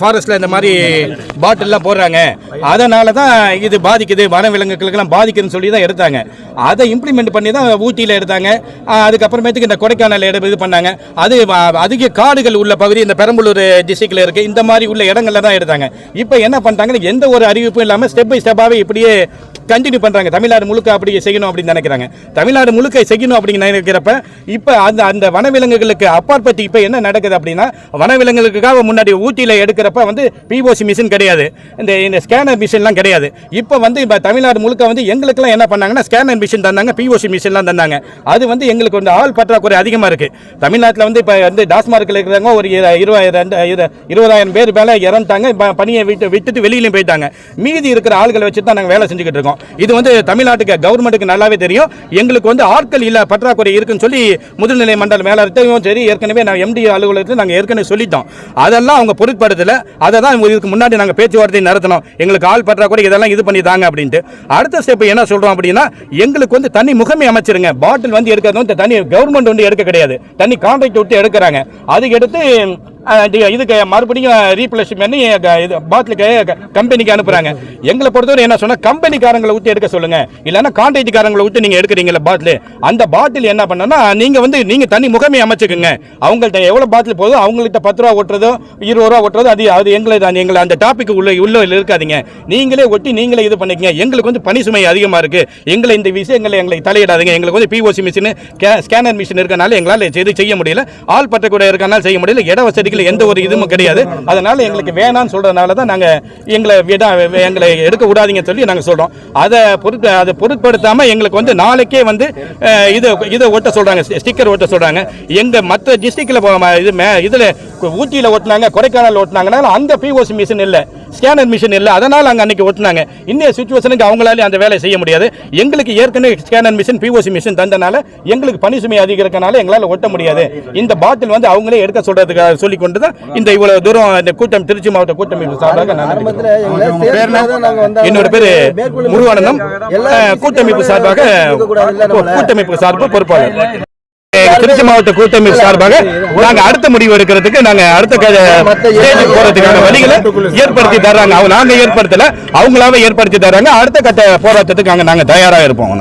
ஃபாரஸ்ட்டில் இந்த மாதிரி பாட்டில்லாம் போடுறாங்க, அதனால தான் இது பாதிக்குது, வனவிலங்குகளுக்கெல்லாம் பாதிக்குதுன்னு சொல்லி தான் எடுத்தாங்க. அதை இம்ப்ளிமெண்ட் பண்ணி தான் ஊட்டியில் எடுத்தாங்க. அதுக்கப்புறமேட்டுக்கு இந்த கொடைக்கானல் இது பண்ணாங்க. அது அதிக காடுகள் உள்ள பகுதி இந்த பெரம்பலூர் டிஸ்ட்ரிக்டில் இருக்குது. இந்த மாதிரி உள்ள இடங்களில் தான் எடுத்தாங்க. இப்போ என்ன பண்ணிட்டாங்க, எந்த ஒரு அறிவிப்பும் இல்லாமல் ஸ்டெப் பை ஸ்டெப்பாகவே இப்படியே கண்டினியூ பண்ணுறாங்க. தமிழ்நாடு முழுக்க அப்படி செய்யணும் அப்படின்னு நினைக்கிறாங்க. தமிழ்நாடு முழுக்க செய்யணும் அப்படின்னு நினைக்கிறப்ப இப்போ அந்த வனவிலங்குகளுக்கு அப்பாற்பட்டு இப்போ என்ன நடக்குது அப்படின்னா, வனவிலங்குகளுக்காக முன்னாடி ஊட்டியில் எடுக்கிறப்ப வந்து பிஓசி மிஷின் கிடையாது, இந்த ஸ்கேனர் மிஷின்லாம் கிடையாது. இப்போ வந்து இப்போ தமிழ்நாடு முழுக்க வந்து எங்களுக்கெல்லாம் என்ன பண்ணாங்கன்னா ஸ்கேனர் மிஷின் தந்தாங்க, பிஓசி மிஷின்லாம் தந்தாங்க. அது வந்து எங்களுக்கு வந்து ஆள் பற்றாக்குறை அதிகமாக இருக்குது. தமிழ்நாட்டில் வந்து இப்போ வந்து டாஸ்மார்க்கில் இருக்கிறவங்க ஒரு 20,000 பேர் மேலே இறந்துட்டாங்க, பணியை விட்டுட்டு வெளியிலையும் போயிட்டாங்க. மீதி இருக்கிற ஆள்களை வச்சு தான் நாங்கள் வேலை செஞ்சுக்கிட்டு இருக்கோம். இது வந்து தமிழ்நாட்டுக்கு கவர்மெண்ட்டுக்கு நல்லாவே தெரியும். எங்களுக்கு வந்து ஆட்கள் இல்ல பற்றாக்குறை இருக்குன்னு சொல்லி முதுநிலை மண்டல மேலாளர்கிட்டையும் சரி, ஏற்கனவே நான் எம்டி அலுவலகத்தில் நாங்கள் ஏற்கனவே சொல்லிட்டோம். அதெல்லாம் அவங்க பொருட்படுத்தல. அதை தான் இதுக்கு முன்னாடி நாங்கள் பேச்சுவார்த்தை நடத்தணும், எங்களுக்கு ஆள் பற்றாக்குறை இதெல்லாம் இது பண்ணி தாங்க அப்படின்ட்டு. அடுத்த ஸ்டெப் என்ன சொல்றோம் அப்படின்னா, எங்களுக்கு வந்து தனி முகமை அமைச்சிருங்க. பாட்டில் வந்து எடுக்கிறது வந்து தனி கவர்மெண்ட் வந்து எடுக்க கிடையாது, தனி கான்ட்ராக்ட் விட்டு எடுக்கிறாங்க. அதுக்கு எடுத்து இதுக்கு மறுபடியும் ரீப்ளேஸ் பண்ணி பாட்டிலுக்கு கம்பெனிக்கு அனுப்புறாங்க. எங்களை பொறுத்தவரை என்ன சொன்னா, கம்பெனிக்காரங்களை விட்டு எடுக்க சொல்லுங்க, இல்லைன்னா கான்ட்ராக்ட்காரங்களை விட்டு நீங்க எடுக்கிறீங்களா பாட்டில், அந்த பாட்டில் என்ன பண்ணா நீங்க தனி முகமை அமைச்சுக்குங்க. அவங்கள்ட்ட எவ்வளவு பாட்டில் போதும், அவங்கள்ட்ட 10 ரூபா ஓட்டுறதோ 20 ரூபா ஓட்டுறதோ அது எங்களை அந்த டாபிக் உள்ள இருக்காதீங்க. நீங்களே ஒட்டி நீங்களே இது பண்ணிக்கங்க. எங்களுக்கு வந்து பணி சுமை அதிகமா இருக்கு, இந்த விஷயங்களை தலையிடாதீங்க. எங்களுக்கு வந்து பிஓசி மிஷின் ஸ்கேனர் மிஷின் இருக்கனால எங்களால் செய்ய முடியல, ஆள் பற்றக்கூட இருக்கனால செய்ய முடியல, இட வசதி எந்த ஒரு இதுவும் கிடையாது. அதனால எங்களுக்கு வேணாம்னு சொல்றதுனால தான் நாங்க எங்களை எடுக்க விடாதீங்க சொல்லி நாங்க சொல்றோம். அதை பொருட்படுத்தாம எங்களுக்கு வந்து நாளைக்கே வந்து இதை ஒட்ட சொல்றாங்க, ஸ்டிக்கர் ஒட்ட சொல்றாங்க. எங்க மற்ற டிஸ்ட்ரிக்ட்ல இதுல ஊட்டியில ஓட்டினாங்க, கொடைக்கானல் ஓட்டினாங்கன்னா அங்க பிஓசி மிஷின் இல்ல, ஸ்கேனர் மிஷின் இல்ல, அதனால அங்க அன்னைக்கு ஓட்டினாங்க. இன்னைய சிச்சுவேஷனுக்கு அவங்களால அந்த வேலை செய்ய முடியாது. எங்களுக்கு ஏற்கனவே ஸ்கேனர் மிஷின் பிஓசி மிஷின் தந்தனால எங்களுக்கு பணி சுமை அதிகம் இருக்கனால எங்களால ஒட்ட முடியாது. இந்த பாட்டில் வந்து அவங்களே எடுக்க சொல்றதுக்காக சொல்லி கொண்டு தான் இந்த இவ்வளவு தூரம் இந்த கூட்டம், திருச்சி மாவட்ட கூட்டமைப்பு சார்பாக என்னோட பேரு முருகானந்தம், கூட்டமைப்பு சார்பாக பொறுப்பாளர். திருச்சி மாவட்ட கூட்டமைப்பு சார்பாக நாங்க அடுத்த முடிவு எடுக்கிறதுக்கு நாங்க அடுத்த போறதுக்கான வழிகளை ஏற்படுத்தி தர்றாங்க. நாங்க ஏற்படுத்தல, அவங்களாவே ஏற்படுத்தி தர்றாங்க. அடுத்த கட்ட போராட்டத்துக்கு நாங்க தயாரா இருப்போம்.